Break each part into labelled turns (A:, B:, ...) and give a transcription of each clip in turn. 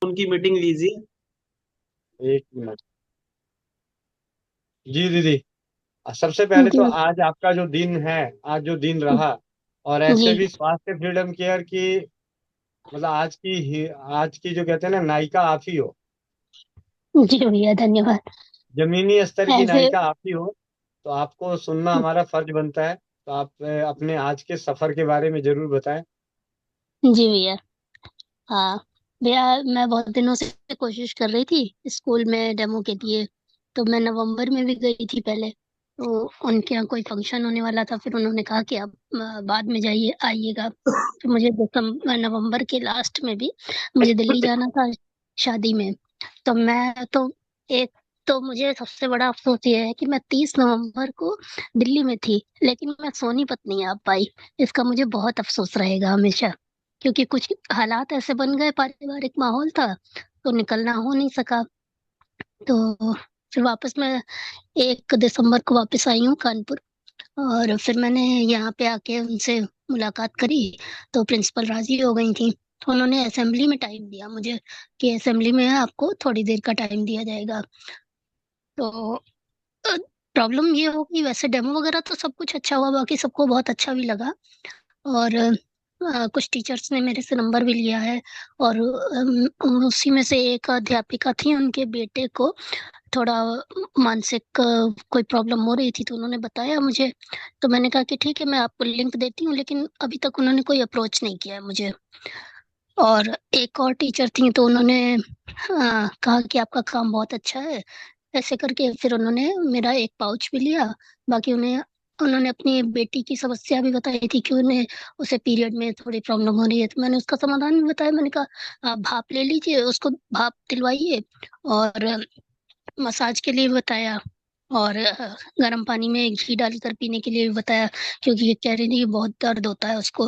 A: उनकी मीटिंग लीजिए।
B: एक मिनट। जी दीदी। सबसे पहले तो
C: जी
B: आज आपका जो दिन है, आज जो दिन रहा, और ऐसे
C: जी
B: भी स्वास्थ्य फ्रीडम केयर की, मतलब आज की जो कहते हैं ना, नायिका आप ही हो।
C: जी भैया, धन्यवाद।
B: जमीनी स्तर की
C: ऐसे
B: नायिका आप ही हो। तो आपको सुनना हमारा फर्ज बनता है। तो आप अपने आज के सफर के बारे में जरूर बताएं।
C: जी भैया। हाँ भैया, मैं बहुत दिनों से कोशिश कर रही थी स्कूल में डेमो के लिए। तो मैं नवंबर में भी गई थी पहले। तो उनके यहाँ कोई फंक्शन होने वाला था, फिर उन्होंने कहा कि आप बाद में जाइए आइएगा। तो मुझे दिसंबर नवंबर के लास्ट में भी मुझे दिल्ली जाना था शादी में। तो मैं तो एक तो मुझे सबसे बड़ा अफसोस ये है कि मैं 30 नवंबर को दिल्ली में थी, लेकिन मैं सोनीपत नहीं आ पाई। इसका मुझे बहुत अफसोस रहेगा हमेशा, क्योंकि कुछ हालात ऐसे बन गए, पारिवारिक माहौल था तो निकलना हो नहीं सका। तो फिर वापस मैं 1 दिसंबर को वापस आई हूँ कानपुर। और फिर मैंने यहाँ पे आके उनसे मुलाकात करी। तो प्रिंसिपल राजी हो गई थी। तो उन्होंने असेंबली में टाइम दिया मुझे कि असेंबली में आपको थोड़ी देर का टाइम दिया जाएगा। तो प्रॉब्लम ये हो कि वैसे डेमो वगैरह तो सब कुछ अच्छा हुआ, बाकी सबको बहुत अच्छा भी लगा। और कुछ टीचर्स ने मेरे से नंबर भी लिया है। और उसी में से एक अध्यापिका थी, उनके बेटे को थोड़ा मानसिक कोई प्रॉब्लम हो रही थी, तो उन्होंने बताया मुझे। तो मैंने कहा कि ठीक है, मैं आपको लिंक देती हूँ, लेकिन अभी तक उन्होंने कोई अप्रोच नहीं किया है मुझे। और एक और टीचर थी, तो उन्होंने कहा कि आपका काम बहुत अच्छा है। ऐसे करके फिर उन्होंने मेरा एक पाउच भी लिया। बाकी उन्होंने अपनी बेटी की समस्या भी बताई थी कि उन्हें उसे पीरियड में थोड़ी प्रॉब्लम हो रही है। तो मैंने उसका समाधान भी बताया। मैंने कहा आप भाप ले लीजिए, उसको भाप दिलवाइए। और मसाज के लिए भी बताया। और गर्म पानी में घी डालकर पीने के लिए भी बताया, क्योंकि ये कह रही थी कि बहुत दर्द होता है उसको।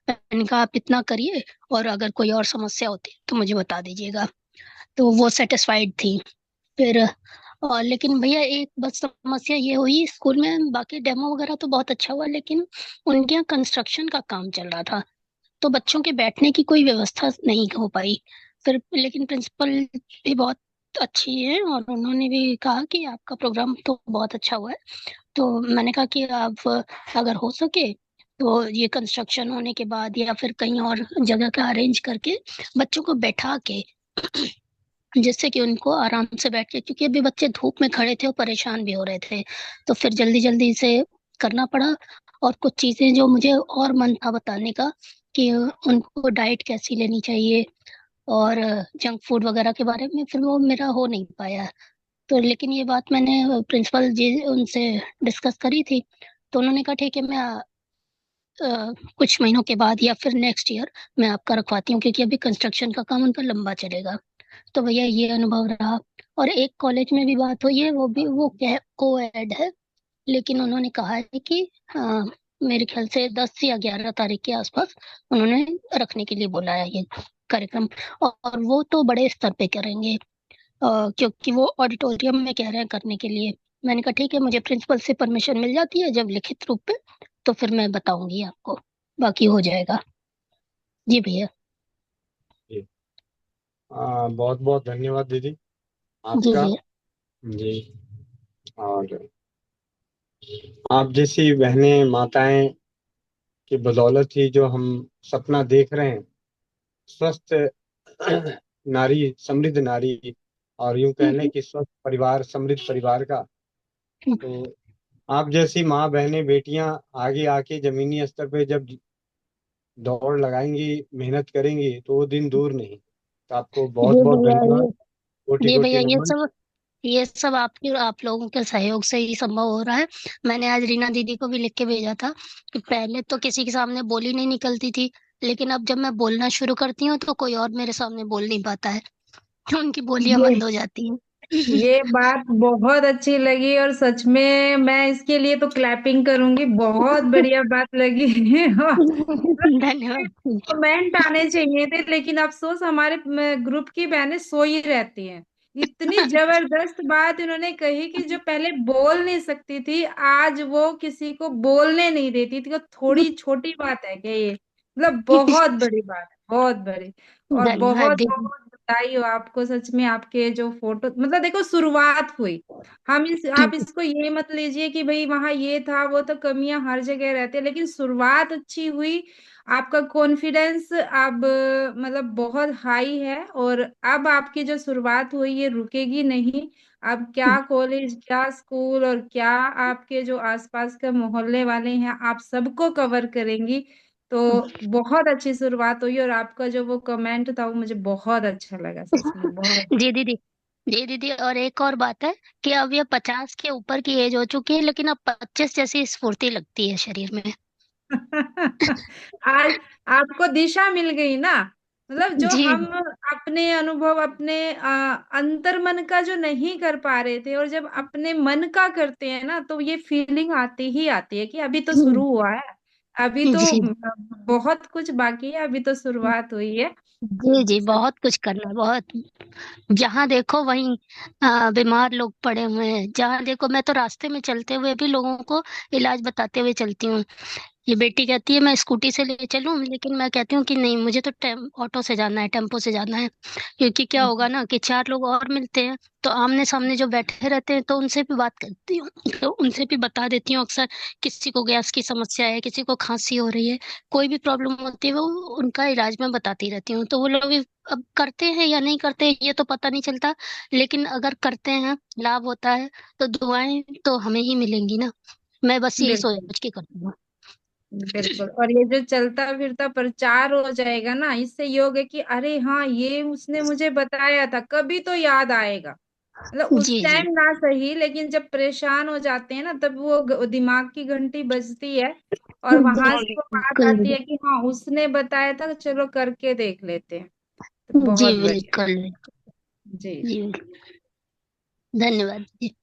C: मैंने कहा आप इतना करिए, और अगर कोई और समस्या होती है तो मुझे बता दीजिएगा। तो वो सेटिस्फाइड थी। फिर और लेकिन भैया एक बस समस्या ये हुई स्कूल में, बाकी डेमो वगैरह तो बहुत अच्छा हुआ, लेकिन उनके यहाँ कंस्ट्रक्शन का काम चल रहा था। तो बच्चों के बैठने की कोई व्यवस्था नहीं हो पाई। फिर लेकिन प्रिंसिपल भी बहुत अच्छी है, और उन्होंने भी कहा कि आपका प्रोग्राम तो बहुत अच्छा हुआ है। तो मैंने कहा कि आप अगर हो सके तो ये कंस्ट्रक्शन होने के बाद या फिर कहीं और जगह का अरेंज करके बच्चों को बैठा के, जिससे कि उनको आराम से बैठ के, क्योंकि अभी बच्चे धूप में खड़े थे और परेशान भी हो रहे थे। तो फिर जल्दी जल्दी से करना पड़ा। और कुछ चीजें जो मुझे और मन था बताने का, कि उनको डाइट कैसी लेनी चाहिए और जंक फूड वगैरह के बारे में, फिर वो मेरा हो नहीं पाया। तो लेकिन ये बात मैंने प्रिंसिपल जी उनसे डिस्कस करी थी। तो उन्होंने कहा ठीक है, मैं कुछ महीनों के बाद या फिर नेक्स्ट ईयर मैं आपका रखवाती हूँ, क्योंकि अभी कंस्ट्रक्शन का काम उनका लंबा चलेगा। तो भैया ये अनुभव रहा। और एक कॉलेज में भी बात हुई है, वो भी वो को एड है, लेकिन उन्होंने कहा है कि मेरे ख्याल से 10 या 11 तारीख के आसपास उन्होंने रखने के लिए बोला है ये कार्यक्रम। और वो तो बड़े स्तर पे करेंगे, क्योंकि वो ऑडिटोरियम में कह रहे हैं करने के लिए। मैंने कहा ठीक है, मुझे प्रिंसिपल से परमिशन मिल जाती है जब लिखित रूप पे, तो फिर मैं बताऊंगी आपको, बाकी हो जाएगा। जी भैया।
B: जी। बहुत बहुत धन्यवाद दीदी
C: जी
B: आपका।
C: भैया।
B: जी। और आप जैसी बहनें माताएं की बदौलत ही जो हम सपना देख रहे हैं, स्वस्थ नारी, समृद्ध नारी, और यूं कह लें कि स्वस्थ परिवार, समृद्ध परिवार का, तो आप जैसी माँ बहनें बेटियां आगे आके जमीनी स्तर पे जब दौड़ लगाएंगी, मेहनत करेंगी, तो वो दिन दूर नहीं। तो आपको बहुत
C: जी
B: बहुत
C: भैया।
B: धन्यवाद। कोटि
C: जी
B: कोटि
C: भैया,
B: नमन।
C: ये सब आपके और आप लोगों के सहयोग से ही संभव हो रहा है। मैंने आज रीना दीदी को भी लिख के भेजा था कि पहले तो किसी के सामने बोली नहीं निकलती थी, लेकिन अब जब मैं बोलना शुरू करती हूँ तो कोई और मेरे सामने बोल नहीं पाता है। उनकी बोलियां
D: ये
C: बंद हो जाती हैं।
D: ये बात बहुत अच्छी लगी, और सच में मैं इसके लिए तो क्लैपिंग करूंगी, बहुत बढ़िया बात लगी। और
C: धन्यवाद।
D: कमेंट आने चाहिए थे, लेकिन अफसोस हमारे ग्रुप की बहनें सो ही रहती हैं। इतनी जबरदस्त बात इन्होंने कही कि जो पहले बोल नहीं सकती थी, आज वो किसी को बोलने नहीं देती थी। तो थोड़ी छोटी बात है क्या ये? मतलब बहुत बड़ी बात है, बहुत बड़ी। और
C: धन्यवाद
D: बहुत
C: दीदी।
D: बहुत बधाई हो आपको, सच में आपके जो फोटो, मतलब देखो शुरुआत हुई। आप इसको ये मत लीजिए कि भाई वहां ये था वो, तो कमियां हर जगह रहती है, लेकिन शुरुआत अच्छी हुई। आपका कॉन्फिडेंस अब मतलब बहुत हाई है, और अब आपकी जो शुरुआत हुई ये रुकेगी नहीं। अब क्या कॉलेज, क्या स्कूल, और क्या आपके जो आसपास के मोहल्ले वाले हैं, आप सबको कवर करेंगी। तो बहुत अच्छी शुरुआत हुई, और आपका जो वो कमेंट था वो मुझे बहुत अच्छा लगा, सच में बहुत।
C: जी दीदी। जी दीदी, और एक और बात है कि अब ये 50 के ऊपर की एज हो चुकी है, लेकिन अब 25 जैसी स्फूर्ति लगती है शरीर में।
D: आज आपको दिशा मिल गई ना। मतलब जो
C: जी
D: हम अपने अनुभव, अपने अंतर मन का जो नहीं कर पा रहे थे, और जब अपने मन का करते हैं ना, तो ये फीलिंग आती ही आती है कि अभी तो शुरू हुआ है। अभी तो
C: जी
D: बहुत कुछ बाकी है, अभी तो शुरुआत हुई है।
C: जी जी, बहुत कुछ करना है, बहुत। जहाँ देखो वहीं बीमार लोग पड़े हुए हैं, जहाँ देखो मैं तो रास्ते में चलते हुए भी लोगों को इलाज बताते हुए चलती हूँ। ये बेटी कहती है मैं स्कूटी से ले चलूं, लेकिन मैं कहती हूँ कि नहीं, मुझे तो ऑटो से जाना है, टेम्पो से जाना है। क्योंकि क्या होगा ना कि चार लोग और मिलते हैं, तो आमने सामने जो बैठे रहते हैं, तो उनसे भी बात करती हूँ, तो उनसे भी बता देती हूँ। अक्सर किसी को गैस की समस्या है, किसी को खांसी हो रही है, कोई भी प्रॉब्लम होती है, वो उनका इलाज मैं बताती रहती हूँ। तो वो लोग अब करते हैं या नहीं करते ये तो पता नहीं चलता, लेकिन अगर करते हैं, लाभ होता है, तो दुआएं तो हमें ही मिलेंगी ना। मैं बस यही
D: बिल्कुल
C: सोच के करती हूँ।
D: बिल्कुल। और ये जो चलता फिरता प्रचार हो जाएगा ना, इससे ये होगा कि अरे हाँ, ये उसने मुझे बताया था, कभी तो याद आएगा। मतलब उस
C: जी जी,
D: टाइम ना सही, लेकिन जब परेशान हो जाते हैं ना, तब वो दिमाग की घंटी बजती है, और वहां से वो बात
C: बिल्कुल।
D: आती है कि हाँ उसने बताया था, तो चलो करके देख लेते हैं। तो
C: जी
D: बहुत बढ़िया।
C: बिल्कुल।
D: जी।
C: जी, धन्यवाद जी।